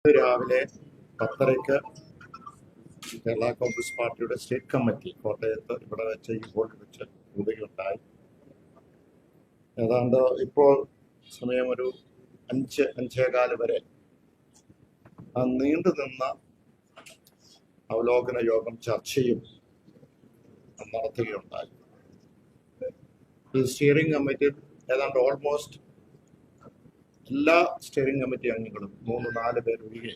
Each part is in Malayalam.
രാവിലെ 10:30 കേരള കോൺഗ്രസ് പാർട്ടിയുടെ സ്റ്റേറ്റ് കമ്മിറ്റി കോട്ടയത്ത് ഇവിടെ വെച്ച് ഈ ഹോളിൽ വെച്ച് കൂടുകയുണ്ടായി. ഏതാണ്ട് ഇപ്പോൾ സമയം ഒരു 5-5:15 വരെ നീണ്ടു നിന്ന അവലോകന യോഗം ചർച്ചയും നടത്തുകയുണ്ടായി. ഈ സ്റ്റിയറിംഗ് കമ്മിറ്റി ഏതാണ്ട് ഓൾമോസ്റ്റ് എല്ലാ സ്റ്റിയറിംഗ് കമ്മിറ്റി അംഗങ്ങളും 3-4 പേർ ഒഴികെ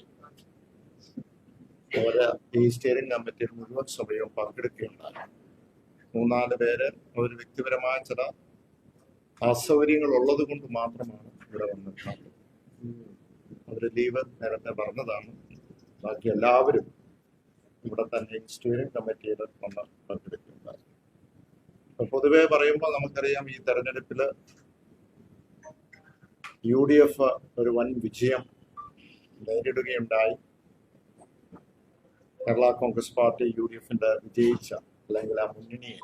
അവര് ഈ സ്റ്റിയറിംഗ് കമ്മിറ്റിയിൽ മുഴുവൻ സമയവും പങ്കെടുക്കുകയുണ്ടായി. 3-4 പേര് അവർ വ്യക്തിപരമായ ചില അസൗകര്യങ്ങൾ ഉള്ളത് കൊണ്ട് മാത്രമാണ് ഇവിടെ വന്നിട്ടുള്ളത്. അവര് ലീവ് നേരത്തെ പറഞ്ഞതാണ്. ബാക്കി എല്ലാവരും ഇവിടെ തന്നെ സ്റ്റിയറിംഗ് കമ്മിറ്റിയിൽ വന്ന് പങ്കെടുക്കുകയുണ്ടായി. പൊതുവെ പറയുമ്പോൾ നമുക്കറിയാം, ഈ തെരഞ്ഞെടുപ്പില് UDF ഒരു വൻ വിജയം നേരിടുകയുണ്ടായി. കേരള കോൺഗ്രസ് പാർട്ടി UDFന്റെ വിജയിച്ച അല്ലെങ്കിൽ ആ മുന്നണിയെ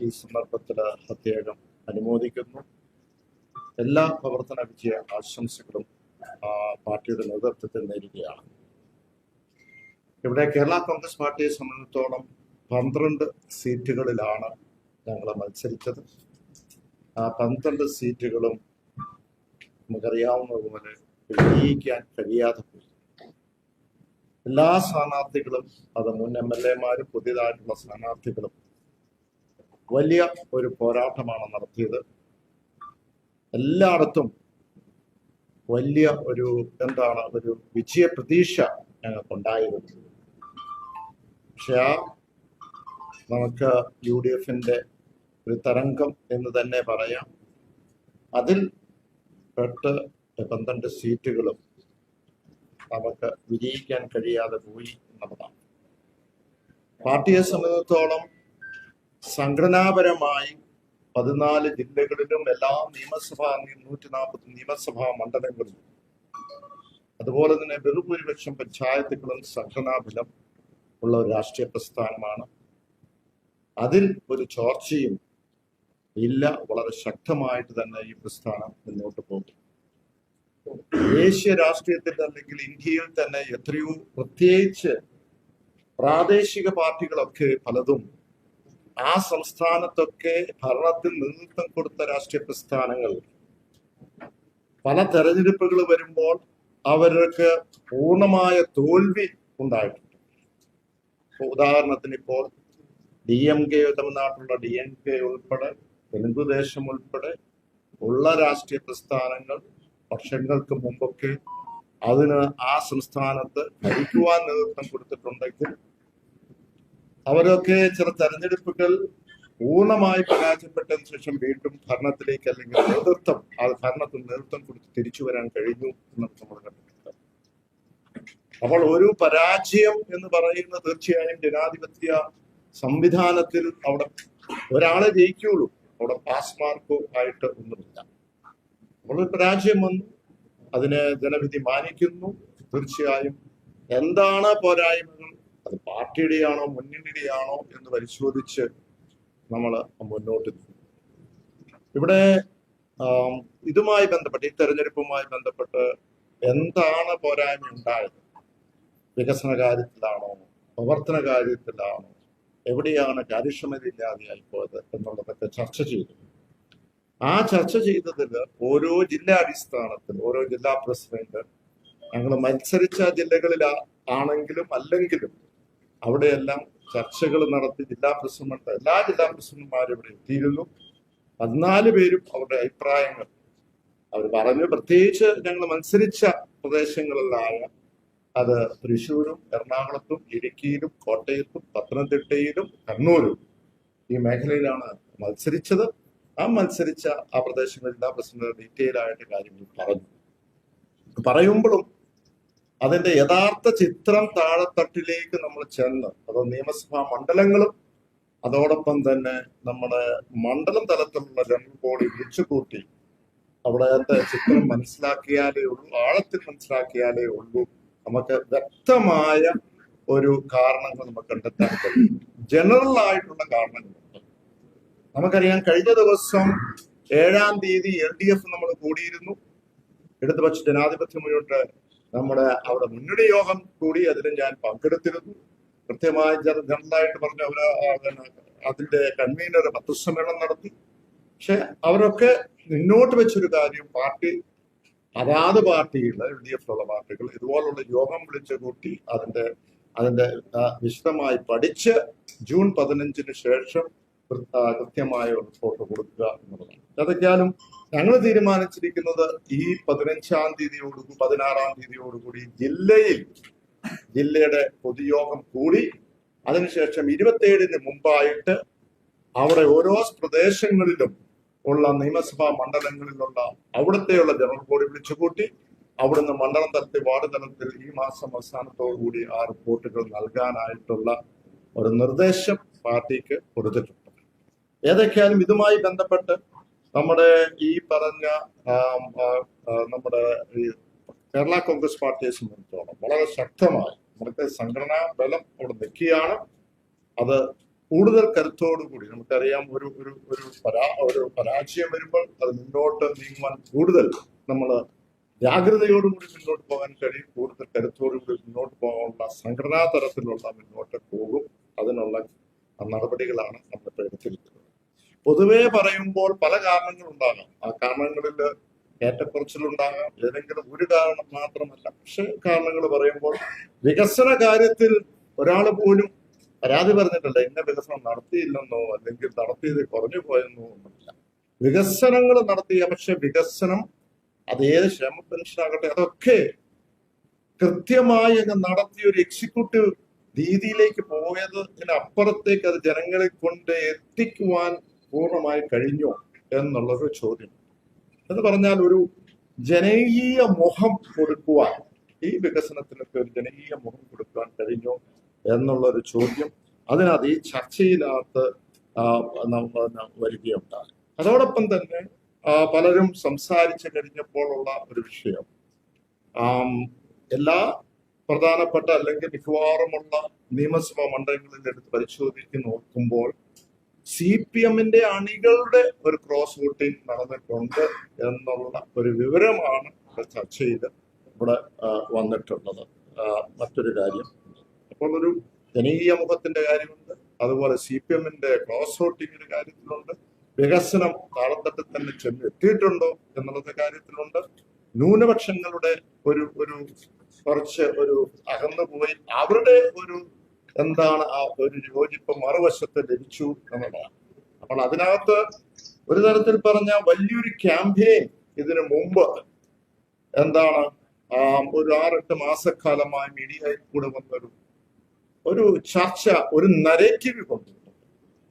ഈ സന്ദർഭത്തിൽ പ്രത്യേകം അനുമോദിക്കുന്നു. എല്ലാ പ്രവർത്തന വിജയ ആശംസകളും പാർട്ടിയുടെ നേതൃത്വത്തിൽ നേരുകയാണ്. ഇവിടെ കേരള കോൺഗ്രസ് പാർട്ടിയെ സംബന്ധിച്ചിടത്തോളം 12 സീറ്റുകളിലാണ് ഞങ്ങൾ മത്സരിച്ചത്. ആ 12 സീറ്റുകളും നമുക്കറിയാവുന്നതുപോലെ വിജയിക്കാൻ കഴിയാതെ പോയി. എല്ലാ സ്ഥാനാർത്ഥികളും, അത് മുൻ MLA-മാരും പുതിയതായിട്ടുള്ള സ്ഥാനാർത്ഥികളും വലിയ ഒരു പോരാട്ടമാണ് നടത്തിയത്. എല്ലായിടത്തും വലിയ ഒരു ഒരു വിജയ പ്രതീക്ഷ ഞങ്ങൾക്കുണ്ടായിരുന്നു. പക്ഷെ നമുക്ക് UDFന്റെ ഒരു തരംഗം എന്ന് തന്നെ പറയാം. അതിൽ 12 സീറ്റുകളും നമുക്ക് വിജയിക്കാൻ കഴിയാതെ പോയി എന്നുള്ളതാണ്. പാർട്ടിയെ സംബന്ധിച്ചിടത്തോളം സംഘടനാപരമായി 14 ജില്ലകളിലും എല്ലാ 140 നിയമസഭാ മണ്ഡലങ്ങളിലും അതുപോലെ തന്നെ ബഹുഭൂരിപക്ഷം പഞ്ചായത്തുകളും സംഘടനാബലം ഉള്ള ഒരു രാഷ്ട്രീയ പ്രസ്ഥാനമാണ്. അതിൽ ഒരു ചോർച്ചയും ഇല്ല. വളരെ ശക്തമായിട്ട് തന്നെ ഈ പ്രസ്ഥാനം മുന്നോട്ട് പോകും. ദേശീയ രാഷ്ട്രീയത്തിൽ അല്ലെങ്കിൽ ഇന്ത്യയിൽ തന്നെ എത്രയോ, പ്രത്യേകിച്ച് പ്രാദേശിക പാർട്ടികളൊക്കെ പലതും ആ സംസ്ഥാനത്തൊക്കെ ഭരണത്തിൽ നേതൃത്വം കൊടുത്ത രാഷ്ട്രീയ പ്രസ്ഥാനങ്ങൾ പല തെരഞ്ഞെടുപ്പുകൾ വരുമ്പോൾ അവർക്ക് പൂർണ്ണമായ തോൽവി ഉണ്ടായിട്ടുണ്ട്. ഉദാഹരണത്തിന് ഇപ്പോൾ DMK, തമിഴ്നാട്ടിലുള്ള DMK ഉൾപ്പെടെ തെലുങ്കുദേശം ഉൾപ്പെടെ ഉള്ള രാഷ്ട്രീയ പ്രസ്ഥാനങ്ങൾ വർഷങ്ങൾക്ക് മുമ്പൊക്കെ അതിന് ആ സംസ്ഥാനത്ത് ഭരിക്കുവാൻ നേതൃത്വം കൊടുത്തിട്ടുണ്ടെങ്കിൽ അവരൊക്കെ ചില തെരഞ്ഞെടുപ്പുകൾ പൂർണ്ണമായി പരാജയപ്പെട്ടതിന് ശേഷം വീണ്ടും ഭരണത്തിലേക്ക് അല്ലെങ്കിൽ ഭരണത്തിൽ നേതൃത്വം കൊടുത്ത് തിരിച്ചു വരാൻ കഴിഞ്ഞു എന്ന് നമ്മൾ കണ്ടിട്ടുണ്ട്. അപ്പോൾ ഒരു പരാജയം എന്ന് പറയുന്നത് തീർച്ചയായും ജനാധിപത്യ സംവിധാനത്തിൽ അവിടെ ഒരാളെ ജയിക്കുള്ളൂ. അവിടെ പാസ് മാർക്കോ ആയിട്ട് ഒന്നുമില്ല. അപ്പോൾ പരാജയം വന്നു, അതിനെ ജനവിധി മാനിക്കുന്നു. തീർച്ചയായും എന്താണ് പോരായ്മകൾ, അത് പാർട്ടിയുടെയാണോ മുന്നണിയുടെയാണോ എന്ന് പരിശോധിച്ച് നമ്മൾ മുന്നോട്ട് പോകും. ഇവിടെ ഇതുമായി ബന്ധപ്പെട്ട്, ഈ തെരഞ്ഞെടുപ്പുമായി ബന്ധപ്പെട്ട് എന്താണ് പോരായ്മ ഉണ്ടായത്? വികസന കാര്യത്തിലാണോ, പ്രവർത്തന കാര്യത്തിലാണോ, എവിടെയാണ് കാര്യക്ഷമത ഇല്ലാതെയായി പോയത് എന്നുള്ളതൊക്കെ ചർച്ച ചെയ്തു. ആ ചർച്ച ചെയ്തതിൽ ഓരോ ജില്ലാ അടിസ്ഥാനത്തിൽ ഓരോ ജില്ലാ പ്രസിഡന്റ്, ഞങ്ങൾ മത്സരിച്ച ജില്ലകളിൽ ആണെങ്കിലും അല്ലെങ്കിലും അവിടെയെല്ലാം ചർച്ചകൾ നടത്തി എല്ലാ ജില്ലാ പ്രസിഡന്റുമാരും ഇവിടെ എത്തിയിരുന്നു. 14 പേരും അവരുടെ അഭിപ്രായങ്ങൾ അവർ പറഞ്ഞു. പ്രത്യേകിച്ച് ഞങ്ങൾ മത്സരിച്ച പ്രദേശങ്ങളിലായ അത് തൃശ്ശൂരും എറണാകുളത്തും ഇടുക്കിയിലും കോട്ടയത്തും പത്തനംതിട്ടയിലും കണ്ണൂരും ഈ മേഖലയിലാണ് മത്സരിച്ചത്. ആ മത്സരിച്ച ആ പ്രദേശങ്ങളിൽ ജില്ലാ പ്രസിഡന്റ് ഡീറ്റെയിൽ ആയിട്ട് കാര്യങ്ങൾ പറയുമ്പോഴും അതിന്റെ യഥാർത്ഥ ചിത്രം താഴെത്തട്ടിലേക്ക് നമ്മൾ ചെന്ന്, അത് നിയമസഭാ മണ്ഡലങ്ങളും അതോടൊപ്പം തന്നെ നമ്മുടെ മണ്ഡലം തലത്തിലുള്ള ജനറൽ ബോഡി വിളിച്ചുകൂട്ടി അവിടത്തെ ചിത്രം മനസ്സിലാക്കിയാലേ ഉള്ളൂ, ആഴത്തിൽ മനസ്സിലാക്കിയാലേ ഉള്ളൂ നമുക്ക് വ്യക്തമായ ഒരു കാരണങ്ങൾ നമുക്ക് കണ്ടെത്താൻ കഴിയും. ജനറൽ ആയിട്ടുള്ള കാരണങ്ങളുണ്ട്. നമുക്കറിയാം, കഴിഞ്ഞ ദിവസം 7-ാം തീയതി LDF നമ്മൾ കൂടിയിരുന്നു. ഇടതുപക്ഷ ജനാധിപത്യ മുന്നോട്ട് നമ്മുടെ അവിടെ മുന്നണി യോഗം കൂടി അതിൽ ഞാൻ പങ്കെടുത്തിരുന്നു. കൃത്യമായി ജനറലായിട്ട് പറഞ്ഞ അവര് അതിന്റെ കൺവീനർ പത്രസമ്മേളനം നടത്തി. പക്ഷെ അവരൊക്കെ മുന്നോട്ട് വെച്ചൊരു കാര്യം, പാർട്ടി അതാത് പാർട്ടികളുടെ LDF പാർട്ടികൾ ഇതുപോലുള്ള യോഗം വിളിച്ചു കൂട്ടി അതിന്റെ വിശദമായി പഠിച്ച് ജൂൺ 15 ശേഷം കൃത്യമായ റിപ്പോർട്ട് കൊടുക്കുക എന്നുള്ളതാണ്. അതൊക്കെയാലും ഞങ്ങൾ തീരുമാനിച്ചിരിക്കുന്നത് ഈ 15-ാം തീയതിയോടുകൂടി 16-ാം തീയതിയോടുകൂടി ജില്ലയുടെ പൊതുയോഗം കൂടി അതിനുശേഷം 27-ന് മുമ്പായിട്ട് അവിടെ ഓരോ പ്രദേശങ്ങളിലും ഉള്ള നിയമസഭാ മണ്ഡലങ്ങളിലുള്ള അവിടുത്തെയുള്ള ജനറൽ ബോഡി വിളിച്ചുകൂട്ടി അവിടുന്ന് മണ്ഡലം തലത്തിൽ വാർഡ് തലത്തിൽ ഈ മാസം അവസാനത്തോടുകൂടി ആ റിപ്പോർട്ടുകൾ നൽകാനായിട്ടുള്ള ഒരു നിർദ്ദേശം പാർട്ടിക്ക് കൊടുത്തിട്ടുണ്ട്. ഏതൊക്കെയാലും ഇതുമായി ബന്ധപ്പെട്ട് നമ്മുടെ ഈ പറഞ്ഞ നമ്മുടെ ഈ കേരള കോൺഗ്രസ് പാർട്ടിയെ സംബന്ധിച്ചോളം വളരെ ശക്തമായി നമ്മുടെ സംഘടനാ ബലം അവിടെ നിൽക്കുകയാണ്. അത് കൂടുതൽ കരുത്തോടുകൂടി നമുക്കറിയാം, ഒരു പരാജയം വരുമ്പോൾ അത് മുന്നോട്ട് നീങ്ങുവാൻ കൂടുതൽ നമ്മൾ ജാഗ്രതയോടുകൂടി മുന്നോട്ട് പോകാൻ കഴിയും. കൂടുതൽ കരുത്തോടുകൂടി മുന്നോട്ട് പോകാനുള്ള സംഘടനാ തലത്തിലുള്ള മുന്നോട്ട് പോകും. അതിനുള്ള നടപടികളാണ് നമ്മളിപ്പോൾ എടുത്തിരിക്കുന്നത്. പൊതുവെ പറയുമ്പോൾ പല കാരണങ്ങളുണ്ടാകാം. ആ കാരണങ്ങളിൽ ഏറ്റക്കുറച്ചിലുണ്ടാകാം. ഏതെങ്കിലും ഒരു കാരണം മാത്രമല്ല. പക്ഷെ കാരണങ്ങൾ പറയുമ്പോൾ വികസന കാര്യത്തിൽ ഒരാൾ പോലും പരാതി പറഞ്ഞിട്ടില്ല ഇന്ന വികസനം നടത്തിയില്ലെന്നോ അല്ലെങ്കിൽ നടത്തിയത് കുറഞ്ഞു പോയെന്നോ ഒന്നുമില്ല. വികസനങ്ങൾ നടത്തിയ, പക്ഷെ വികസനം അത് ഏത് ക്ഷേമ പെൻഷനാകട്ടെ അതൊക്കെ കൃത്യമായി അങ്ങ് നടത്തിയ ഒരു എക്സിക്യൂട്ടീവ് രീതിയിലേക്ക് പോയതിനപ്പുറത്തേക്ക് അത് ജനങ്ങളെ കൊണ്ട് എത്തിക്കുവാൻ പൂർണ്ണമായി കഴിഞ്ഞോ എന്നുള്ളൊരു ചോദ്യം. എന്ന് പറഞ്ഞാൽ ഒരു ജനകീയ മുഖം കൊടുക്കുവാൻ, ഈ വികസനത്തിനൊക്കെ ഒരു ജനകീയ മുഖം കൊടുക്കുവാൻ കഴിഞ്ഞോ എന്നുള്ളൊരു ചോദ്യം അതിനകത്ത് ഈ ചർച്ചയിനകത്ത് വരികയുണ്ടായി. അതോടൊപ്പം തന്നെ പലരും സംസാരിച്ചു കഴിഞ്ഞപ്പോഴുള്ള ഒരു വിഷയം, എല്ലാ പ്രധാനപ്പെട്ട അല്ലെങ്കിൽ മിക്കവാറുമുള്ള നിയമസഭാ മണ്ഡലങ്ങളിൽ എടുത്ത് പരിശോധിച്ച് നോക്കുമ്പോൾ CPM-ന്റെ അണികളുടെ ഒരു ക്രോസ് വോട്ടിംഗ് നടന്നിട്ടുണ്ട് എന്നുള്ള ഒരു വിവരമാണ് ചർച്ചയിൽ ഇവിടെ വന്നിട്ടുള്ളത്. മറ്റൊരു കാര്യം, അപ്പോൾ ഒരു ജനകീയ മുഖത്തിന്റെ കാര്യമുണ്ട്, അതുപോലെ CPM-ന്റെ ക്രോസ് വോട്ടിങ്ങിന്റെ കാര്യത്തിലുണ്ട്, വികസനം താളത്തട്ടിൽ തന്നെ ചെന്ന് എത്തിയിട്ടുണ്ടോ എന്നുള്ളത് കാര്യത്തിലുണ്ട്, ന്യൂനപക്ഷങ്ങളുടെ ഒരു കുറച്ച് അകന്നുപോയി അവരുടെ എന്താണ് ആ ഒരു യോജിപ്പ് മറുവശത്ത് ലഭിച്ചു എന്നുള്ളതാണ്. അപ്പോൾ അതിനകത്ത് ഒരു തരത്തിൽ പറഞ്ഞ വലിയൊരു ക്യാമ്പയിൻ ഇതിനു മുമ്പ് എന്താണ് ഒരു 6-8 മാസക്കാലമായി മീഡിയയിൽ കൂടെ വന്നൊരു ചർച്ച, ഒരു നരേറ്റീവ് കൊണ്ടുവന്നു.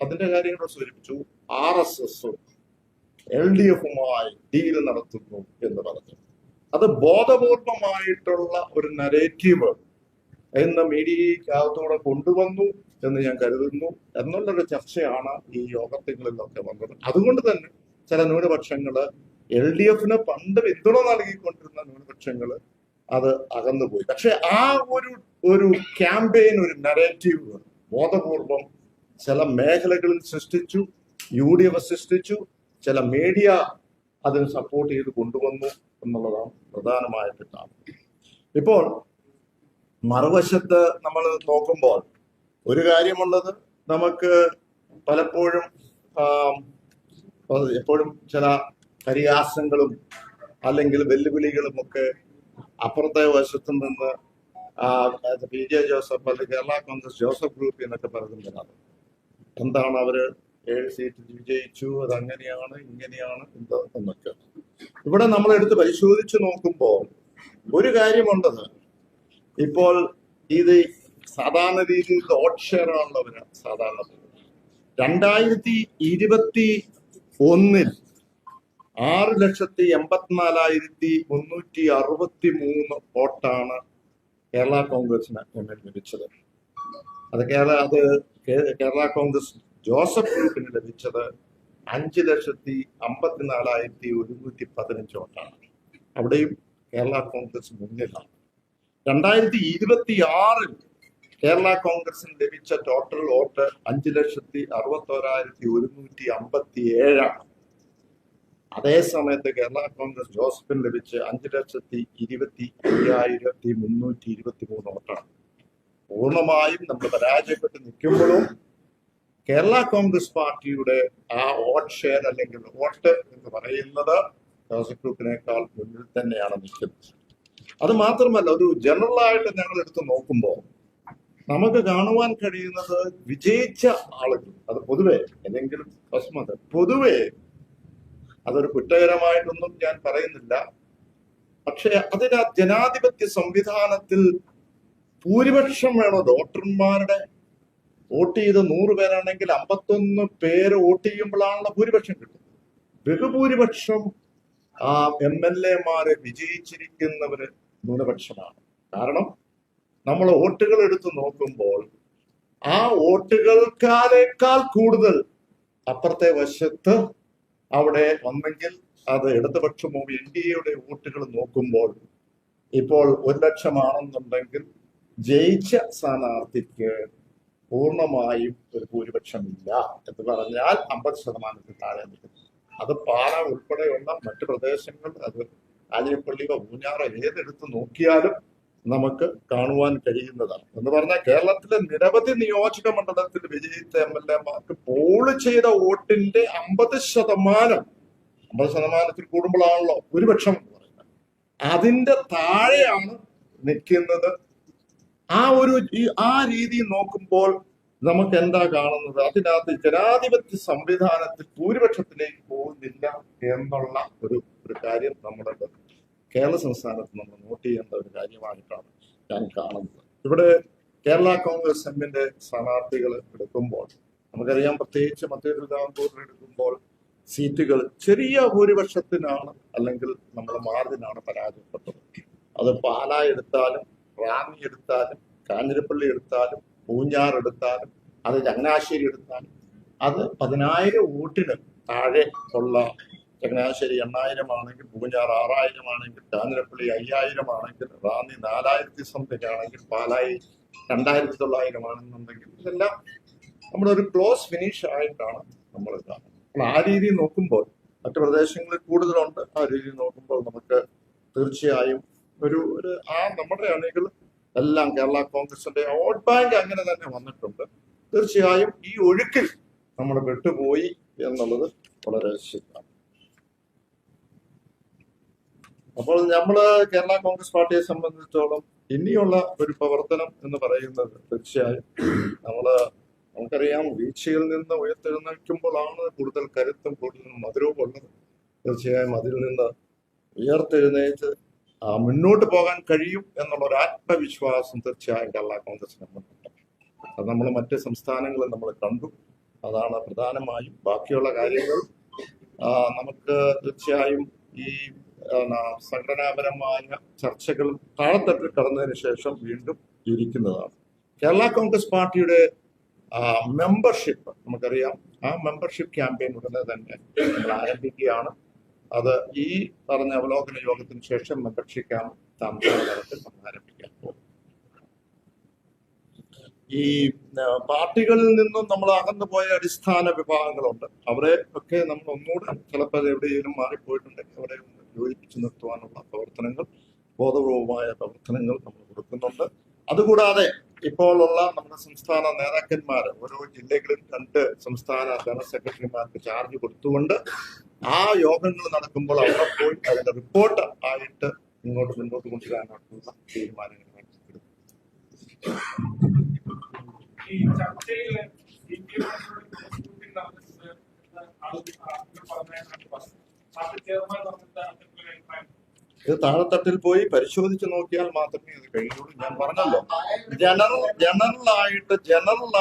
അതിന്റെ കാര്യങ്ങൾ സൂചിപ്പിച്ചു. RSS LDF-മായി ഡീല് നടത്തുന്നു എന്ന് പറഞ്ഞു. അത് ബോധപൂർവമായിട്ടുള്ള ഒരു നരേറ്റീവ് എന്ന മീഡിയക്കകത്തൂടെ കൊണ്ടുവന്നു എന്ന് ഞാൻ കരുതുന്നു എന്നുള്ളൊരു ചർച്ചയാണ് ഈ യോഗങ്ങളിലൊക്കെ വന്നത്. അതുകൊണ്ട് തന്നെ ചില ന്യൂനപക്ഷങ്ങള് LDF-ന് പണ്ട് പിന്തുണ നൽകിക്കൊണ്ടിരുന്ന ന്യൂനപക്ഷങ്ങള് അത് അകന്നുപോയി. പക്ഷെ ആ ഒരു ക്യാമ്പയിൻ, ഒരു നരേറ്റീവ് ബോധപൂർവം ചില മേഖലകളിൽ സൃഷ്ടിച്ചു, UDF സൃഷ്ടിച്ചു, ചില മീഡിയ അതിന് സപ്പോർട്ട് ചെയ്ത് കൊണ്ടുവന്നു എന്നുള്ളതാണ് പ്രധാനമായിട്ട് കാണുന്നത്. ഇപ്പോൾ മറുവശത്ത് നമ്മൾ നോക്കുമ്പോൾ ഒരു കാര്യമുള്ളത്, നമുക്ക് പലപ്പോഴും എപ്പോഴും ചില പരിഹാസങ്ങളും അല്ലെങ്കിൽ വെല്ലുവിളികളും ഒക്കെ അപ്പുറത്തെ വശത്തു നിന്ന് PJ ജോസഫ് അല്ലെങ്കിൽ കേരള കോൺഗ്രസ് ജോസഫ് ഗ്രൂപ്പ് എന്നൊക്കെ പറയുന്നതാണ്. എന്താണ് അവര് 7 സീറ്റ് വിജയിച്ചു, അത് അങ്ങനെയാണ് ഇങ്ങനെയാണ് എന്നൊക്കെ. ഇവിടെ നമ്മൾ എടുത്ത് പരിശോധിച്ച് നോക്കുമ്പോൾ ഒരു കാര്യമുണ്ടത്, ഇപ്പോൾ ഇത് സാധാരണ രീതിയിൽ വോട്ട് ഷെയർ ആണുള്ളവര് സാധാരണ 2021 6,84,363 വോട്ടാണ് കേരള കോൺഗ്രസിന് ലഭിച്ചത്. അത് കേരള കോൺഗ്രസ് ജോസഫ് ഗ്രൂപ്പിന് ലഭിച്ചത് 5,54,115 വോട്ടാണ്. അവിടെയും കേരള കോൺഗ്രസ് മുന്നിലാണ്. 2026 കേരള കോൺഗ്രസിന് ലഭിച്ച ടോട്ടൽ വോട്ട് 5,61,157 അതേ സമയത്ത് കേരള കോൺഗ്രസ് ജോസഫിന് ലഭിച്ച് 5,25,323 വോട്ടാണ്. പൂർണ്ണമായും നമ്മൾ പരാജയപ്പെട്ട് നിൽക്കുമ്പോഴും കേരള കോൺഗ്രസ് പാർട്ടിയുടെ ആ വോട്ട് ഷെയർ അല്ലെങ്കിൽ വോട്ട് എന്ന് പറയുന്നത് ജോസഫ് ഗ്രൂപ്പിനേക്കാൾ മുന്നിൽ തന്നെയാണ് നിൽക്കുന്നത്. അത് മാത്രമല്ല, ഒരു ജനറൽ ആയിട്ട് ഞങ്ങൾ എടുത്ത് നോക്കുമ്പോൾ നമുക്ക് കാണുവാൻ കഴിയുന്നത് വിജയിച്ച ആളുകൾ, അത് പൊതുവെ എന്തെങ്കിലും പ്രശ്നമുണ്ട്, പൊതുവെ അതൊരു കുറ്റകരമായിട്ടൊന്നും ഞാൻ പറയുന്നില്ല. പക്ഷെ അതിന് ജനാധിപത്യ സംവിധാനത്തിൽ ഭൂരിപക്ഷം വേണം. ഡോക്ടർമാരുടെ വോട്ട് ചെയ്ത് 100 പേരാണെങ്കിൽ 51 പേര് വോട്ട് ചെയ്യുമ്പോഴാണല്ലോ ഭൂരിപക്ഷം കിട്ടുന്നത്. ബഹുഭൂരിപക്ഷം MLA-മാരെ വിജയിച്ചിരിക്കുന്നവര് ന്യൂനപക്ഷമാണ്. കാരണം നമ്മൾ വോട്ടുകൾ എടുത്ത് നോക്കുമ്പോൾ ആ വോട്ടുകൾക്കാളേക്കാൾ കൂടുതൽ അപ്പുറത്തെ വശത്ത് അവിടെ വന്നെങ്കിൽ അത് ഇടതുപക്ഷമോ NDA-യുടെ വോട്ടുകൾ നോക്കുമ്പോൾ ഇപ്പോൾ 1 ലക്ഷമാണെന്നുണ്ടെങ്കിൽ ജയിച്ച സ്ഥാനാർത്ഥിക്ക് പൂർണ്ണമായും ഒരു ഭൂരിപക്ഷമില്ല എന്ന് പറഞ്ഞാൽ 50% താഴെ നിൽക്കുന്നു. അത് പാല ഉൾപ്പെടെയുള്ള മറ്റു പ്രദേശങ്ങൾ, അത് ആലിപ്പള്ളിയോ പൂഞ്ഞാറോ ഏതെടുത്ത് നോക്കിയാലും നമുക്ക് കാണുവാൻ കഴിയുന്നതാണ്. എന്ന് പറഞ്ഞാൽ കേരളത്തിലെ നിരവധി നിയോജക മണ്ഡലത്തിൽ വിജയിച്ച MLA-മാർക്ക് പോള് ചെയ്ത വോട്ടിന്റെ 50% കൂടുമ്പോഴാണല്ലോ ഭൂരിപക്ഷം എന്ന് പറയുന്നത്. അതിന്റെ താഴെയാണ് നിൽക്കുന്നത്. ആ രീതി നോക്കുമ്പോൾ നമുക്ക് എന്താ കാണുന്നത്? അതിനകത്ത് ജനാധിപത്യ സംവിധാനത്തിൽ ഭൂരിപക്ഷത്തിലേക്ക് പോകുന്നില്ല എന്നുള്ള ഒരു കാര്യം നമ്മുടെ കേരള സംസ്ഥാനത്ത് നമ്മൾ നോട്ട് ചെയ്യേണ്ട ഒരു കാര്യമായിട്ടാണ് ഞാൻ കാണുന്നത്. ഇവിടെ കേരള കോൺഗ്രസ് എമ്മിന്റെ സ്ഥാനാർത്ഥികൾ എടുക്കുമ്പോൾ നമുക്കറിയാം, പ്രത്യേകിച്ച് മധ്യ തിരുവിതാംകൂറിൽ എടുക്കുമ്പോൾ സീറ്റുകൾ ചെറിയ ഭൂരിപക്ഷത്തിനാണ് അല്ലെങ്കിൽ നമ്മുടെ മാർജിനാണ് പരാജയപ്പെട്ടത്. അത് പാല എടുത്താലും റാന്നി എടുത്താലും കാഞ്ഞിരപ്പള്ളി എടുത്താലും പൂഞ്ഞാർ എടുത്താലും അത് ചങ്ങനാശ്ശേരി എടുത്താലും അത് 10,000 വോട്ടിന് താഴെ ഉള്ള, ചങ്ങനാശ്ശേരി 8,000 ആണെങ്കിൽ, പൂഞ്ഞാർ 6,000 ആണെങ്കിൽ, കാഞ്ഞിരപ്പള്ളി 5,000 ആണെങ്കിൽ, റാന്നി 4,000 സംതിങ് ആണെങ്കിൽ, പാലായി 2,900 ആണെന്നുണ്ടെങ്കിൽ ഇതെല്ലാം നമ്മുടെ ഒരു ക്ലോസ് ഫിനിഷ് ആയിട്ടാണ് നമ്മൾ കാണുന്നത്. അപ്പോൾ ആ രീതി നോക്കുമ്പോൾ മറ്റു പ്രദേശങ്ങളിൽ കൂടുതലുണ്ട്. ആ രീതി നോക്കുമ്പോൾ നമുക്ക് തീർച്ചയായും നമ്മുടെ അണികൾ എല്ലാം കേരള കോൺഗ്രസിന്റെ വോട്ട് ബാങ്ക് അങ്ങനെ തന്നെ വന്നിട്ടുണ്ട്. തീർച്ചയായും ഈ ഒഴുക്കിൽ നമ്മൾ വിട്ടുപോയി എന്നുള്ളത് വളരെ ശരിയാണ്. അപ്പോൾ നമ്മള് കേരള കോൺഗ്രസ് പാർട്ടിയെ സംബന്ധിച്ചോളം ഇനിയുള്ള ഒരു പ്രവർത്തനം എന്ന് പറയുന്നത് തീർച്ചയായും നമുക്കറിയാം, വീഴ്ചയിൽ നിന്ന് ഉയർത്തെഴുന്നേൽക്കുമ്പോഴാണ് കൂടുതൽ കരുത്തും കൂടുതൽ മധുരവും ഉള്ളത്. തീർച്ചയായും അതിൽ നിന്ന് ഉയർത്തെഴുന്നേറ്റ് മുന്നോട്ട് പോകാൻ കഴിയും എന്നുള്ള ഒരു ആത്മവിശ്വാസം തീർച്ചയായും കേരള കോൺഗ്രസിനുണ്ട്. അത് നമ്മൾ മറ്റ് സംസ്ഥാനങ്ങളിൽ നമ്മൾ കണ്ടു. അതാണ് പ്രധാനമായും. ബാക്കിയുള്ള കാര്യങ്ങൾ നമുക്ക് തീർച്ചയായും ഈ സംഘടനാപരമായ ചർച്ചകൾ താഴെത്തട്ടിൽ കടന്നതിന് ശേഷം വീണ്ടും ഇരിക്കുന്നതാണ്. കേരള കോൺഗ്രസ് പാർട്ടിയുടെ മെമ്പർഷിപ്പ് നമുക്കറിയാം. ആ മെമ്പർഷിപ്പ് ക്യാമ്പയിൻ ഉടനെ തന്നെ നമ്മൾ ആരംഭിക്കുകയാണ്. അത് ഈ പറഞ്ഞ അവലോകന യോഗത്തിന് ശേഷം മെമ്പർഷിപ്പ് ക്യാമ്പ് തലത്തിൽ നമ്മൾ ആരംഭിക്കാൻ പോകും. ഈ പാർട്ടികളിൽ നിന്നും നമ്മൾ അകന്നു പോയ അടിസ്ഥാന വിഭാഗങ്ങളുണ്ട്. അവരെ ഒക്കെ നമ്മൾ ഒന്നുകൂടെ ചിലപ്പോൾ എവിടെയെങ്കിലും മാറിപ്പോയിട്ടുണ്ടെങ്കിൽ അവരെ യോജിപ്പിച്ചു നിർത്തുവാനുള്ള പ്രവർത്തനങ്ങൾ, ബോധപൂർവമായ പ്രവർത്തനങ്ങൾ നമ്മൾ കൊടുക്കുന്നുണ്ട്. അതുകൂടാതെ ഇപ്പോഴുള്ള നമ്മുടെ സംസ്ഥാന നേതാക്കന്മാര് ഓരോ ജില്ലകളിലും 2 സംസ്ഥാന ജനറൽ സെക്രട്ടറിമാർക്ക് ചാർജ് കൊടുത്തുകൊണ്ട് ആ യോഗങ്ങൾ നടക്കുമ്പോൾ അവിടെ പോയി അതിന്റെ റിപ്പോർട്ട് ആയിട്ട് മുന്നോട്ട് കൊണ്ടുവരാനുള്ള തീരുമാനങ്ങൾ എടുക്കും. ഇത് താഴെത്തട്ടിൽ പോയി പരിശോധിച്ച് നോക്കിയാൽ മാത്രമേ ഇത് കഴിയുള്ളൂ. ഞാൻ പറഞ്ഞല്ലോ, ജനറൽ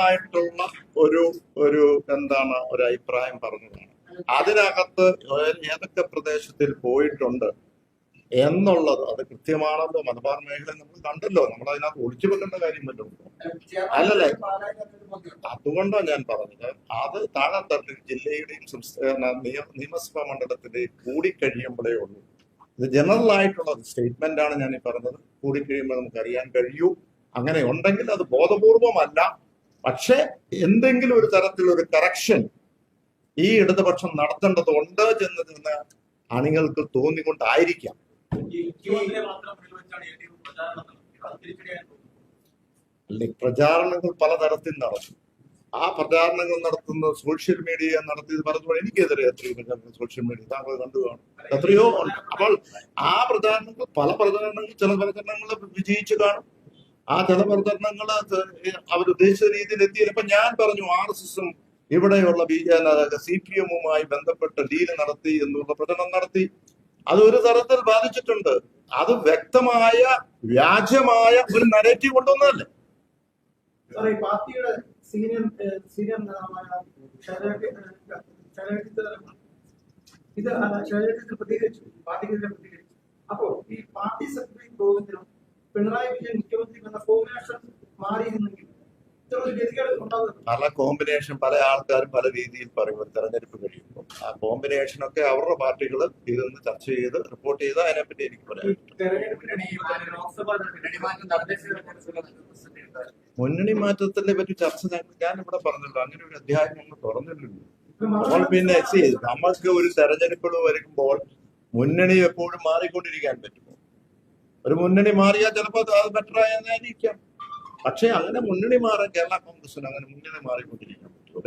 ആയിട്ടുള്ള ഒരു അഭിപ്രായം പറഞ്ഞതാണ്. അതിനകത്ത് ഏതൊക്കെ പ്രദേശത്തിൽ പോയിട്ടുണ്ട് എന്നുള്ളത് അത് കൃത്യമാണല്ലോ. മലബാർ മേഖല നമ്മൾ കണ്ടല്ലോ. നമ്മൾ അതിനകത്ത് ഒളിച്ചു വെക്കേണ്ട കാര്യം വല്ലതും അല്ലല്ലേ? അതുകൊണ്ടാണ് ഞാൻ പറഞ്ഞത്, അത് താഴെത്തട്ടിൽ ജില്ലയുടെയും സംസ്ഥാന നിയമസഭാ മണ്ഡലത്തിന്റെയും കൂടിക്കഴിയുമ്പോഴേ ഉള്ളൂ. ഇത് ജനറൽ ആയിട്ടുള്ള സ്റ്റേറ്റ്മെന്റ് ആണ് ഞാൻ ഈ പറഞ്ഞത്. കൂടിക്കഴിയുമ്പോൾ നമുക്ക് അറിയാൻ കഴിയൂ. അങ്ങനെ ഉണ്ടെങ്കിൽ അത് ബോധപൂർവമല്ല. പക്ഷെ എന്തെങ്കിലും ഒരു തരത്തിലൊരു കറക്ഷൻ ഈ ഇടതുപക്ഷം നടത്തേണ്ടതുണ്ട് എന്ന് അണികൾക്ക് തോന്നിക്കൊണ്ടായിരിക്കാം. അല്ലെ, പ്രചാരണങ്ങൾ പലതരത്തിൽ നടത്തും. ആ പ്രചാരണങ്ങൾ നടത്തുന്ന സോഷ്യൽ മീഡിയ നടത്തിയത് പറഞ്ഞപ്പോൾ എനിക്കെതിരെ എത്രയോ സോഷ്യൽ മീഡിയ താങ്കൾ കണ്ടു കാണും, എത്രയോ ഉണ്ട്. അപ്പോൾ ആ പ്രചാരണങ്ങൾ ചില പ്രചരണങ്ങൾ വിജയിച്ചു കാണും. ആ ചില പ്രചരണങ്ങൾ അവരുദ്ദേശിച്ച രീതിയിൽ എത്തിയില്ല. ഇപ്പൊ ഞാൻ പറഞ്ഞു RSSും ഇവിടെയുള്ള CPMുമായി ബന്ധപ്പെട്ട് ഡീല് നടത്തി എന്നുള്ള പ്രചരണം നടത്തി. അത് ഒരു തരത്തിൽ ബാധിച്ചിട്ടുണ്ട്. അത് വ്യക്തമായ വ്യാജമായ ഒരു നരേറ്റീവ് കൊണ്ടുവന്നതല്ലേ. പാർട്ടിയുടെ സീനിയർ ഇത് പ്രതികരിച്ചു, പാർട്ടിക്കെതിരെ പ്രതികരിച്ചു. അപ്പോ ഈ പാർട്ടി സെക്രട്ടറി യോഗത്തിനും പിണറായി വിജയൻ മുഖ്യമന്ത്രി എന്ന കോമ്പിനേഷൻ മാറിയിരുന്നെങ്കിൽ പല കോമ്പിനേഷൻ പല ആൾക്കാരും പല രീതിയിൽ പറയും. തെരഞ്ഞെടുപ്പ് കഴിയുമ്പോൾ ആ കോമ്പിനേഷൻ ഒക്കെ അവരുടെ പാർട്ടികൾ ഇതൊന്ന് ചർച്ച ചെയ്ത് റിപ്പോർട്ട് ചെയ്ത് അതിനെപ്പറ്റി എനിക്ക് പറയാം. മുന്നണി മാറ്റത്തിനെ പറ്റി ചർച്ച ഞാൻ ഇവിടെ പറഞ്ഞല്ലോ, അങ്ങനെ ഒരു അധ്യായം നമ്മൾ തുറന്നില്ലല്ലോ. അപ്പോൾ പിന്നെ നമ്മൾക്ക് ഒരു തെരഞ്ഞെടുപ്പുകൾ വരുമ്പോൾ മുന്നണി എപ്പോഴും മാറിക്കൊണ്ടിരിക്കാൻ പറ്റുമോ? ഒരു മുന്നണി മാറിയാൽ ചിലപ്പോൾ അത് ബെറ്റർ ആയിരിക്കാം. പക്ഷെ അങ്ങനെ മുന്നണി മാറാൻ കേരള കോൺഗ്രസിന് അങ്ങനെ മുന്നണി മാറിക്കൊണ്ടിരിക്കാൻ പറ്റും.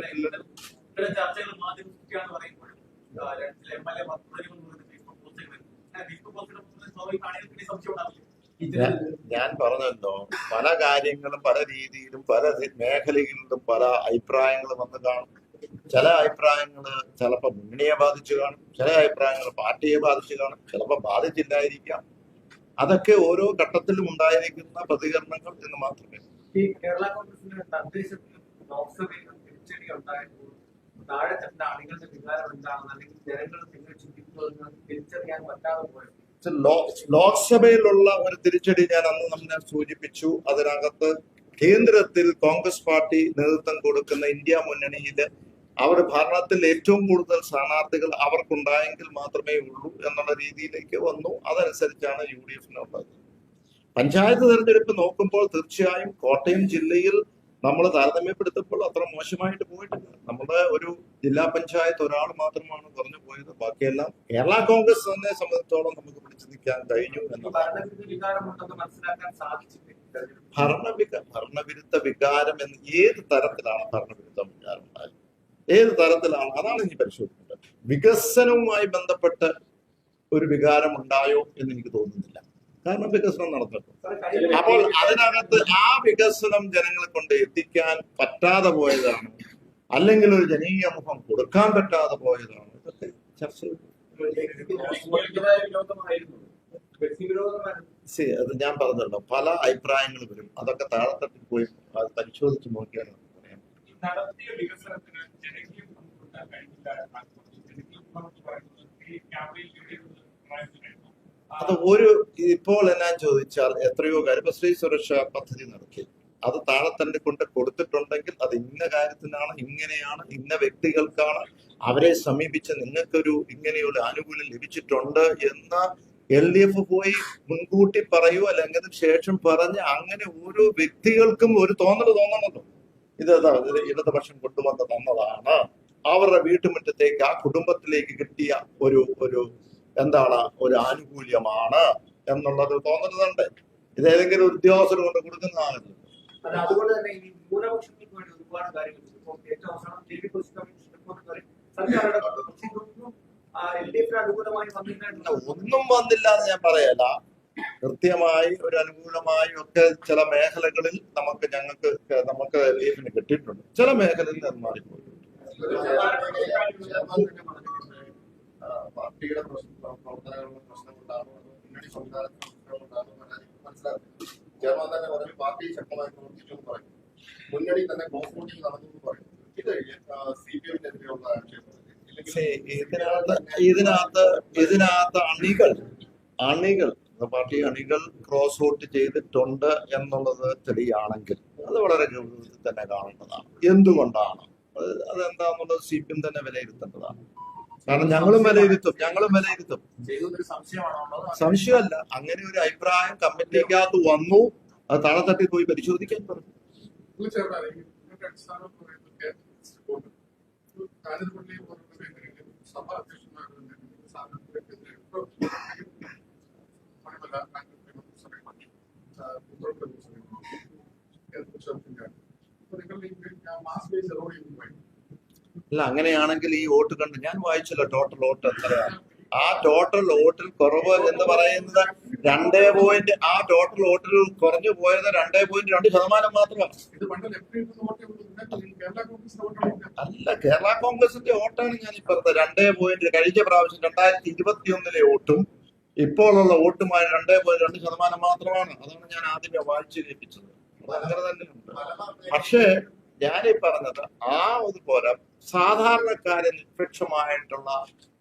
ഞാൻ പറഞ്ഞല്ലോ, പല കാര്യങ്ങളും പല രീതിയിലും പല മേഖലകളിലും പല അഭിപ്രായങ്ങളും വന്ന് കാണും. ചില അഭിപ്രായങ്ങൾ ചിലപ്പോ മുന്നണിയെ ബാധിച്ചു കാണും, ചില അഭിപ്രായങ്ങൾ പാർട്ടിയെ ബാധിച്ചു കാണും, ചിലപ്പോ ബാധിച്ചില്ലായിരിക്കാം. അതൊക്കെ ഓരോ ഘട്ടത്തിലും ഉണ്ടായിരിക്കുന്ന പ്രതികരണങ്ങൾ എന്ന് മാത്രമേ. ഈ കേരള കോൺഗ്രസിന്റെ തദ്ദേശത്തിൽ ലോക്സഭയിലും തിരിച്ചടി ഉണ്ടായപ്പോൾ താഴെത്തട്ടിലെ അണികളുടെ വികാരം എന്താണെന്ന് അല്ലെങ്കിൽ ജനങ്ങൾ നിങ്ങൾ ചിന്തിക്കുന്നതെന്ന് തിരിച്ചറിയാൻ പറ്റാതെ പോയത് ലോക്സഭയിലുള്ള ഒരു തിരിച്ചടി ഞാൻ അന്ന് നമ്മളെ സൂചിപ്പിച്ചു. അതിനകത്ത് കേന്ദ്രത്തിൽ കോൺഗ്രസ് പാർട്ടി നേതൃത്വം കൊടുക്കുന്ന ഇന്ത്യ മുന്നണിയില് അവർ ഭരണത്തിൽ ഏറ്റവും കൂടുതൽ സ്ഥാനാർത്ഥികൾ അവർക്കുണ്ടായെങ്കിൽ മാത്രമേ ഉള്ളൂ എന്നുള്ള രീതിയിലേക്ക് വന്നു. അതനുസരിച്ചാണ് UDFനുള്ളത്. പഞ്ചായത്ത് തെരഞ്ഞെടുപ്പ് നോക്കുമ്പോൾ തീർച്ചയായും കോട്ടയം ജില്ലയിൽ നമ്മൾ താരതമ്യപ്പെടുത്തുമ്പോൾ അത്ര മോശമായിട്ട് പോയിട്ടില്ല. നമ്മുടെ ഒരു ജില്ലാ പഞ്ചായത്ത് ഒരാൾ മാത്രമാണ് കുറഞ്ഞു പോയത്. ബാക്കിയെല്ലാം കേരള കോൺഗ്രസ് തന്നെ സംബന്ധിച്ചോളം നമുക്ക് പിടിച്ചു നിൽക്കാൻ കഴിഞ്ഞു എന്നതാണ്. ഭരണവിരുദ്ധ വികാരം എന്ന് ഏത് തരത്തിലാണ് ഭരണവിരുദ്ധ വികാരം ഉണ്ടായത്? ഏത് തരത്തിലാണ്? അതാണ് ഇനി പരിശോധിക്കേണ്ടത്. വികസനവുമായി ബന്ധപ്പെട്ട് ഒരു വികാരം ഉണ്ടായോ എന്ന് എനിക്ക് തോന്നുന്നില്ല. കാരണം വികസനം നടന്നിട്ടുണ്ട്. അപ്പോൾ അതിനകത്ത് ആ വികസനം ജനങ്ങളെ കൊണ്ട് എത്തിക്കാൻ പറ്റാതെ പോയതാണ്, അല്ലെങ്കിൽ ഒരു ജനകീയ മുഖം കൊടുക്കാൻ പറ്റാതെ പോയതാണ്. ഇതൊക്കെ ചർച്ച അത് ഞാൻ പറഞ്ഞല്ലോ, പല അഭിപ്രായങ്ങൾ വരും. അതൊക്കെ താഴെത്തട്ടിൽ പോയി അത് പരിശോധിച്ച് നോക്കിയാൽ പറയാം. അത് ഒരു ഇപ്പോൾ എന്നാ ചോദിച്ചാൽ എത്രയോ കാര്യം ഇപ്പൊ സ്ത്രീ സുരക്ഷാ പദ്ധതി നടത്തി അത് താഴെത്തന്നെ കൊണ്ട് കൊടുത്തിട്ടുണ്ടെങ്കിൽ അത് ഇന്ന കാര്യത്തിനാണ്, ഇങ്ങനെയാണ്, ഇന്ന വ്യക്തികൾക്കാണ്, അവരെ സമീപിച്ച് നിങ്ങൾക്കൊരു ഇങ്ങനെയൊരു ആനുകൂല്യം ലഭിച്ചിട്ടുണ്ട് എന്ന് LDF പോയി മുൻകൂട്ടി പറയൂ, അല്ലെങ്കിൽ അതിന് ശേഷം പറഞ്ഞ് അങ്ങനെ ഓരോ വ്യക്തികൾക്കും ഒരു തോന്നണമല്ലോ. ഇത് ഇടതുപക്ഷം കൊണ്ടുവന്ന് തന്നതാണ്, അവരുടെ വീട്ടുമുറ്റത്തേക്ക് ആ കുടുംബത്തിലേക്ക് കിട്ടിയ ഒരു എന്താണ് ഒരു ആനുകൂല്യമാണ് എന്നുള്ളത് തോന്നുന്നുണ്ട്. ഇത് ഏതെങ്കിലും ഉദ്യോഗസ്ഥർ കൊണ്ട് കൊടുക്കുന്നതാണല്ലോ. അതുകൊണ്ട് തന്നെ ഈ ന്യൂനപക്ഷങ്ങൾക്ക് വേണ്ടി ഒരുപാട് കാര്യങ്ങൾ ഏറ്റവും അവസാനം ഒന്നും വന്നില്ല എന്ന് ഞാൻ പറയല. കൃത്യമായി ഒരു അനുകൂലമായി ഒക്കെ ചില മേഖലകളിൽ നമുക്ക് LDFന് കിട്ടിയിട്ടുണ്ട്. ചില മേഖലയിൽ അത് മാറിപ്പോയിട്ടുണ്ട്. പാർട്ടിയുടെ പ്രവർത്തനങ്ങളുടെ പ്രശ്നം കൊണ്ടാണോ അതോ മുന്നണി സംവിധാനത്തിന്റെ പ്രശ്നം കൊണ്ടാണോ മനസ്സിലാക്കുന്നത്. ചെയർമാൻ തന്നെ പറഞ്ഞു പാർട്ടി ശക്തമായി പ്രവർത്തിച്ചു എന്ന് പറയും, മുന്നണി തന്നെ ക്ലോസ് വോട്ടിംഗ് നടന്നു എന്ന് പറയും. ഇത് CPMനെതിരെയുള്ള ആക്ഷേപം. ഇതിനകത്ത് അണികൾ പാർട്ടി അണികൾ ക്രോസ് വോട്ട് ചെയ്തിട്ടുണ്ട് എന്നുള്ളത് തെളിയാണെങ്കിൽ അത് വളരെ ഗൗരവത്തിൽ തന്നെ കാണേണ്ടതാണ്. എന്തുകൊണ്ടാണ് അതെന്താന്നുള്ളത് CPM തന്നെ വിലയിരുത്തേണ്ടതാണ്. കാരണം ഞങ്ങളും വിലയിരുത്തും. സംശയമല്ല, അങ്ങനെ ഒരു അഭിപ്രായം കമ്മിറ്റിക്കകത്ത് വന്നു, അത് താഴെത്തട്ടിൽ പോയി പരിശോധിക്കാൻ പറഞ്ഞു. സഭ അധ്യക്ഷന്മാരുടെ അല്ല, അങ്ങനെയാണെങ്കിൽ ഈ വോട്ട് കണ്ട് ഞാൻ വായിച്ചല്ലോ ടോട്ടൽ വോട്ട് എത്രയാണ്. ആ ടോട്ടൽ വോട്ടിൽ കുറവ് എന്ന് പറയുന്നത് 2 ആ ടോട്ടൽ വോട്ടിൽ കുറഞ്ഞു പോയത് 2.2% മാത്രമാണ്. അല്ല, കേരള കോൺഗ്രസിന്റെ വോട്ടാണ് ഞാൻ ഈ പറഞ്ഞത്. 2 കഴിഞ്ഞ പ്രാവശ്യം 2021 വോട്ടും ഇപ്പോഴുള്ള വോട്ടുമായി 2.2% മാത്രമാണ്. അതാണ് ഞാൻ ആദ്യമേ വായിച്ചു കേൾപ്പിച്ചത്. അങ്ങനെ തന്നെയുണ്ട്. പക്ഷേ ഞാനീ പറഞ്ഞത് ആ ഒരു പോലെ സാധാരണക്കാരെ നിഷ്പക്ഷമായിട്ടുള്ള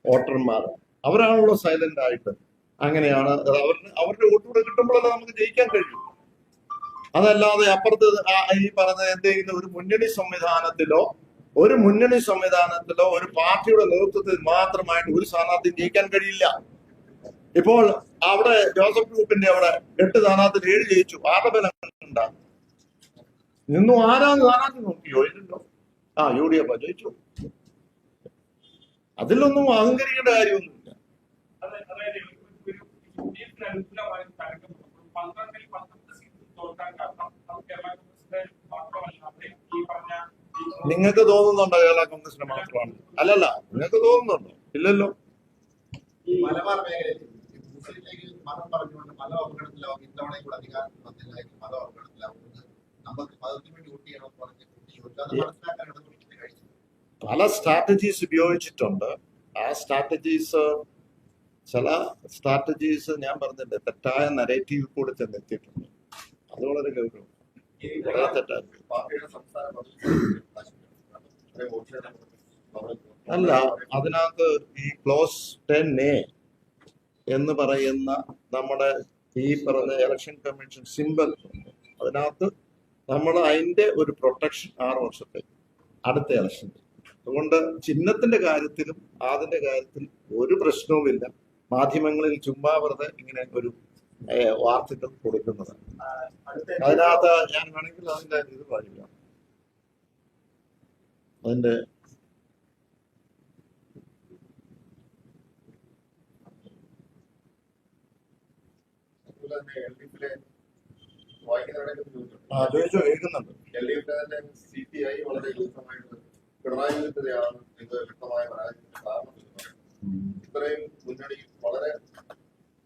വോട്ടർമാർ അവരാണല്ലോ സൈലന്റ് ആയിട്ട്. അങ്ങനെയാണ് അവരുടെ വോട്ട് കൂടെ കിട്ടുമ്പോഴല്ലേ നമുക്ക് ജയിക്കാൻ കഴിയും. അതല്ലാതെ അപ്പുറത്ത് ഈ പറഞ്ഞ എന്തെങ്കിലും ഒരു മുന്നണി സംവിധാനത്തിലോ ഒരു പാർട്ടിയുടെ നേതൃത്വത്തിൽ മാത്രമായിട്ട് ഒരു സ്ഥാനാർത്ഥി ജയിക്കാൻ കഴിയില്ല. ഇപ്പോൾ അവിടെ ജോസഫ് ഗ്രൂപ്പിന്റെ അവിടെ 8 സ്ഥാനാർത്ഥി 7 ജയിച്ചു. ആരുടെ ബലം ഉണ്ടാകും? നിന്നും ആരാന്ന് സ്ഥാനാർത്ഥി നോക്കിയോ? ഇല്ലല്ലോ. UDF ജയിച്ചു. അതിലൊന്നും അഹങ്കരിക്കേണ്ട കാര്യമൊന്നുമില്ല. നിങ്ങൾക്ക് തോന്നുന്നുണ്ടോ കേരള കോൺഗ്രസിന് മാത്രമാണ്? അല്ലല്ല, നിങ്ങൾക്ക് തോന്നുന്നുണ്ടോ? ഇല്ലല്ലോ. ഈ മലബാർ മേഖലയിൽ മുസ്ലിം ലീഗ് മതം പറഞ്ഞുകൊണ്ട് മത അപകടത്തിലാവും. ഇത്തവണ ഇവിടെ അധികാരം വന്നില്ലെങ്കിൽ മത അപകടത്തിലാവുന്നത് നമുക്ക് മതത്തിന് വേണ്ടി വോട്ട് ചെയ്യണമെന്ന് പറഞ്ഞ് അത് മനസ്സിലാക്കാൻ ഇടപെടുത്തി കഴിച്ചു. പല സ്ട്രാറ്റജീസ് ഉപയോഗിച്ചിട്ടുണ്ട്. ആ ചില സ്ട്രാറ്റജീസ് ഞാൻ പറഞ്ഞില്ലേ തെറ്റായ നരേറ്റീവ് കൂടെ ചെന്നെത്തിയിട്ടുണ്ട്. അത് വളരെ ഗൗരവം. പാർട്ടിയുടെ സംസ്ഥാന അല്ല, അതിനകത്ത് ഈ ക്ലോസ് 10A എന്ന് പറയുന്ന നമ്മുടെ ഈ പറഞ്ഞ ഇലക്ഷൻ കമ്മീഷൻ സിമ്പൽ അതിനകത്ത് നമ്മൾ അതിന്റെ ഒരു പ്രൊട്ടക്ഷൻ 6 വർഷത്തേക്ക് അടുത്ത ഇലക്ഷൻ. അതുകൊണ്ട് ചിഹ്നത്തിന്റെ കാര്യത്തിലും അതിന്റെ കാര്യത്തിൽ ഒരു പ്രശ്നവുമില്ല. മാധ്യമങ്ങളിൽ ചുമ്മാ വെറുതെ ഇങ്ങനെ ഒരു വാർത്തകൾ കൊടുക്കുന്നത്. അതിനകത്ത് ഞാൻ വേണമെങ്കിൽ അതിന്റെ ഇത് വായിക്കാം. അതിന്റെ കേൾക്കുന്നുണ്ട്. CPI വളരെ വ്യക്തമായിട്ട് പിണറായി വിരുദ്ധതയാണ് ഇത് വ്യക്തമായ പരാജയത്തിന് കാരണം. ഇത്രയും മുന്നണി വളരെ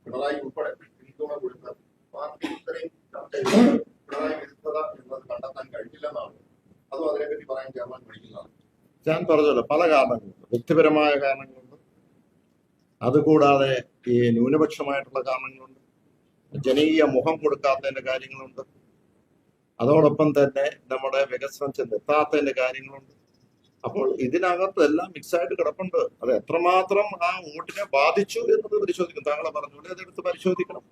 പിണറായി ഉൾപ്പെടെ പിന്തുണ കൊടുത്ത പാർട്ടി ഇത്രയും പിണറായി വിരുദ്ധത എന്നത് കണ്ടെത്താൻ കഴിഞ്ഞില്ലെന്നാണ്. അതും അതിനെപ്പറ്റി പറയാൻ ചേർമാൻ പഠിക്കുന്നതാണ്. ഞാൻ പറഞ്ഞല്ലോ, പല കാരണങ്ങളുണ്ട്. വ്യക്തിപരമായ കാരണങ്ങളുണ്ട്, അതുകൂടാതെ ഈ ന്യൂനപക്ഷമായിട്ടുള്ള കാരണങ്ങളുണ്ട്, ജനകീയ മുഖം കൊടുക്കാത്തതിന്റെ കാര്യങ്ങളുണ്ട്, അതോടൊപ്പം തന്നെ നമ്മുടെ വികസനം ചെന്നെത്താത്തതിന്റെ കാര്യങ്ങളുണ്ട്. അപ്പോൾ ഇതിനകത്ത് എല്ലാം മിക്സായിട്ട് കിടപ്പുണ്ട്. അത് എത്രമാത്രം ആ വോട്ടിനെ ബാധിച്ചു എന്നത് പരിശോധിക്കും. താങ്കളെ പറഞ്ഞുകൊണ്ട് അതെടുത്ത് പരിശോധിക്കണം.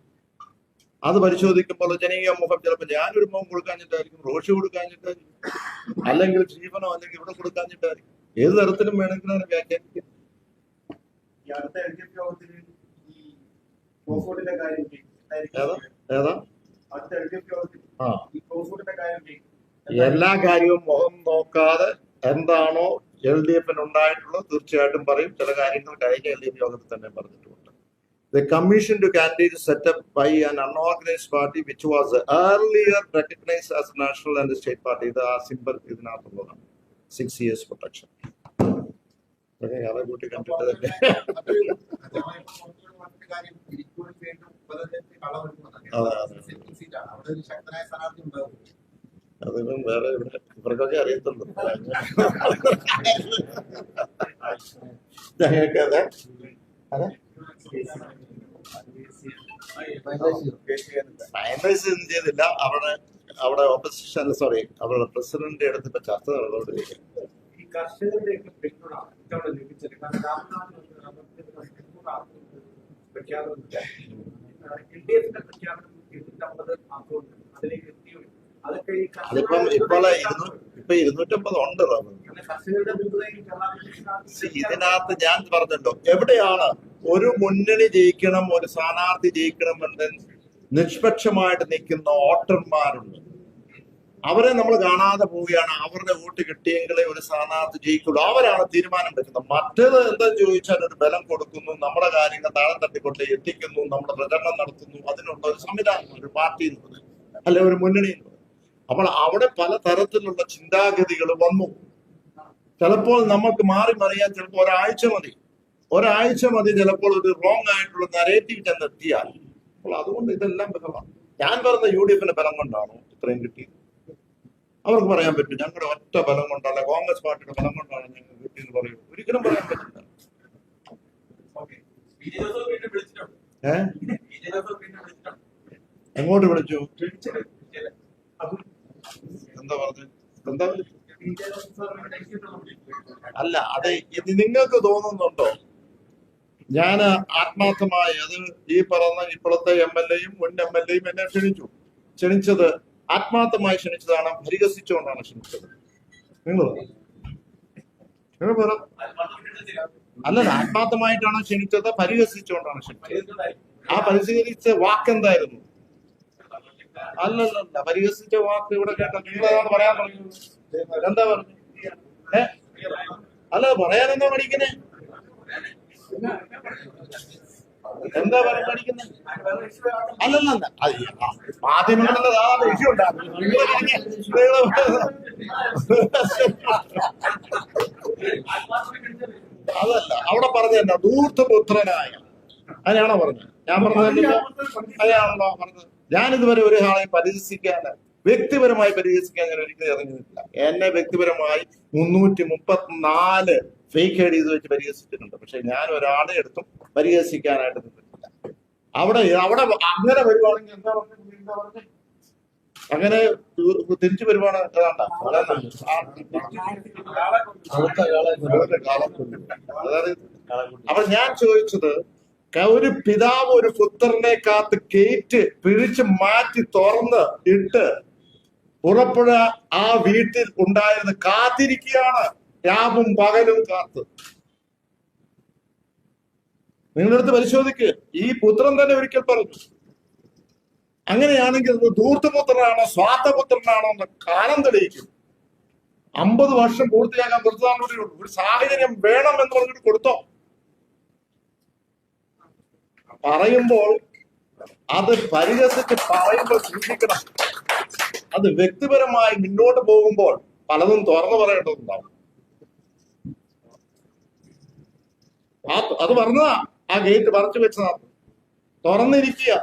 അത് പരിശോധിക്കുമ്പോൾ ജനകീയ മുഖം ചിലപ്പോൾ ഞാനൊരു മുഖം കൊടുക്കാഞ്ഞിട്ടായിരിക്കും, റോഷി കൊടുക്കാഞ്ഞിട്ടായിരിക്കും, അല്ലെങ്കിൽ ജീവനോ അല്ലെങ്കിൽ ഇവിടെ കൊടുക്കാഞ്ഞിട്ടായിരിക്കും. ഏത് തരത്തിലും വേണമെങ്കിലും അതിനെ വ്യാഖ്യാനിക്കും. ഈ അടുത്ത LDF യോഗത്തിൽ ഈ ക്ലോസ് കാര്യം ഏതാ അടുത്ത LDF യോഗത്തിൽ ഈ ക്ലോസ് കാര്യം എല്ലാ കാര്യവും മുഖം നോക്കാതെ എന്താണോ LDF ഉണ്ടായിട്ടുള്ളത് തീർച്ചയായിട്ടും പറയും. ചില കാര്യങ്ങൾ കഴിഞ്ഞ LDF യോഗത്തിൽ തന്നെ പറഞ്ഞിട്ടുണ്ട്. The commission to candidates set up by an unorganized party which was earlier recognized as a national and state party. ഇത് ആ സിമ്പൽ ഇതിനകത്തുള്ളതാണ്. 6 years protection. കൂട്ടി കണ്ടിട്ട് തന്നെ അതൊന്നും വേറെ ഇവിടെ ഇവർക്കൊക്കെ അറിയത്തുള്ളൂ. ഞങ്ങൾക്ക് അതെ ഫൈനലൈസ് ഒന്നും ചെയ്തില്ല. അവിടെ ഓപ്പോസിഷൻ അവരുടെ പ്രസിഡന്റിന്റെ അടുത്ത് ഇപ്പൊ ചർച്ച നടന്നുകൊണ്ടിരിക്കുന്നത്. ഈ കർഷകരുടെയൊക്കെ പിന്തുണ ഇത്തവണ ലഭിച്ചത് പ്രഖ്യാപനം LDFന്റെ പ്രഖ്യാപനം 250 ആക്കുന്നുണ്ട്. അതിലേക്ക് എത്തിയോ? അതൊക്കെ അതിപ്പം ഇപ്പൊ 250 ഉണ്ട്. കർഷകരുടെ ഇതിനകത്ത് ഞാൻ പറഞ്ഞല്ലോ, എവിടെയാണ് ഒരു മുന്നണി ജയിക്കണം, ഒരു സ്ഥാനാർത്ഥി ജയിക്കണമെന്ന് നിഷ്പക്ഷമായിട്ട് നിൽക്കുന്ന വോട്ടർമാരുണ്ട്. അവരെ നമ്മൾ കാണാതെ പോവുകയാണ്. അവരുടെ വോട്ട് കിട്ടിയെങ്കിലേ ഒരു സ്ഥാനാർത്ഥി ജയിക്കുള്ളൂ. അവരാണ് തീരുമാനം വെക്കുന്നത്. മറ്റേത് എന്താന്ന് ചോദിച്ചാൽ ഒരു ബലം കൊടുക്കുന്നു, നമ്മുടെ കാര്യങ്ങൾ താഴെ തട്ടിക്കൊണ്ട് എത്തിക്കുന്നു, നമ്മുടെ പ്രചരണം നടത്തുന്നു. അതിനുള്ള ഒരു സംവിധാനം, ഒരു പാർട്ടി എന്നുള്ളത് അല്ലെ ഒരു മുന്നണി എന്നുള്ളത്. അപ്പോൾ അവിടെ പല തരത്തിലുള്ള ചിന്താഗതികൾ വന്നു. ചിലപ്പോൾ നമുക്ക് മാറി മറിയാൻ ചിലപ്പോൾ ഒരാഴ്ച മതി ചിലപ്പോൾ ഒരു റോങ് ആയിട്ടുള്ള നരേറ്റീവ് ചെന്നെത്തിയാൽ. അപ്പോൾ അതുകൊണ്ട് ഇതെല്ലാം ബലമാണ്. ഞാൻ പറഞ്ഞ UDF ബലം കൊണ്ടാണോ ഇത്രയും കിട്ടിയത്? അവർക്ക് പറയാൻ പറ്റും ഞങ്ങളുടെ ഒറ്റ ബലം കൊണ്ടല്ല, കോൺഗ്രസ് പാർട്ടിയുടെ ബലം കൊണ്ടാണ് ഞങ്ങൾ കിട്ടിയെന്ന് പറയും. ഒരിക്കലും പറയാൻ പറ്റില്ല. എങ്ങോട്ട് വിളിച്ചു? എന്താ പറഞ്ഞു? എന്താ അല്ല, അത് ഇത് നിങ്ങൾക്ക് തോന്നുന്നുണ്ടോ? ഞാൻ ആത്മാർത്ഥമായി അത് ഈ പറഞ്ഞ ഇപ്പോഴത്തെ MLA-യും മുൻ MLA-യും എന്നെ ക്ഷണിച്ചത് ആത്മാർത്ഥമായി ക്ഷണിച്ചതാണ്, പരിഹസിച്ചുകൊണ്ടാണ് ക്ഷണിച്ചത്. നിങ്ങൾ പറ. അല്ലല്ല, ആത്മാർത്ഥമായിട്ടാണ് ക്ഷണിച്ചത്, പരിഹസിച്ചുകൊണ്ടാണ് ക്ഷണിച്ചത്. ആ പരിഹസിച്ച വാക്കെന്തായിരുന്നു? അല്ലല്ല, പരിഹസിച്ച വാക്ക് ഇവിടെ കേട്ടോ. നിങ്ങളതാണ് പറയാൻ തുടങ്ങിയത്. എന്താ പറഞ്ഞു? അല്ല, പറയാനെന്താ പഠിക്കുന്നേ? എന്താ പഠിക്കുന്നത്? അല്ലല്ല, മാധ്യമങ്ങളുടെ ധാരാളം ഇഷ്യൂ ഉണ്ടാകും. അതല്ല, അവിടെ പറഞ്ഞതല്ല, ധൂർത്തപുത്രനായ അതിനാണോ പറഞ്ഞത്? ഞാൻ പറഞ്ഞതല്ലോ, അതിനാണല്ലോ പറഞ്ഞത്. ഞാനിതുവരെ ഒരു ആളെ പരിഹസിക്കാൻ, വ്യക്തിപരമായി പരിഹസിക്കാൻ ഞാൻ ഒരിക്കലും ഇറങ്ങിയിട്ടില്ല. എന്നെ വ്യക്തിപരമായി 334 ഫേക്ക് ഐഡീസ് വെച്ച് പരിഹസിച്ചിട്ടുണ്ട്. പക്ഷെ ഞാൻ ഒരാളെ എടുത്തും പരിഹസിക്കാനായിട്ട് നിന്നിട്ടില്ല. അവിടെ അങ്ങനെ വരുവാണെങ്കിൽ എന്താ പറഞ്ഞത്? അങ്ങനെ തിരിച്ചു വരുവാണ്. അപ്പൊ ഞാൻ ചോദിച്ചത്, ഒരു പിതാവ് ഒരു പുത്രനെ കാത്ത് കേറ്റ് പിഴിച്ച് മാറ്റി തുറന്ന് ഇട്ട് പുറപ്പുഴ ആ വീട്ടിൽ ഉണ്ടായിരുന്ന് കാത്തിരിക്കുകയാണ്, രാവും പകലും കാത്ത്. നിങ്ങളെടുത്ത് പരിശോധിക്ക്. ഈ പുത്രൻ തന്നെ ഒരിക്കൽ പറഞ്ഞു, അങ്ങനെയാണെങ്കിൽ അത് ധൂർത്തപുത്രനാണോ സ്വാർത്ഥപുത്രനാണോ എന്ന് കാലം തെളിയിക്കും. 50 വർഷം പൂർത്തിയാക്കാൻ കൊടുത്തതാണൂടെ ഉള്ളൂ. ഒരു സാഹചര്യം വേണം എന്ന് പറഞ്ഞിട്ട് കൊടുത്തോ? പറയുമ്പോൾ അത് പരിഹസിച്ച് പറയുമ്പോൾ സൂക്ഷിക്കണം. അത് വ്യക്തിപരമായി മുന്നോട്ട് പോകുമ്പോൾ പലതും തുറന്നു പറയേണ്ടതുണ്ടാവും. അത് പറഞ്ഞതാ, ആ ഗേറ്റ് മറച്ചു വെച്ചതാ. തുറന്നിരിക്കുക.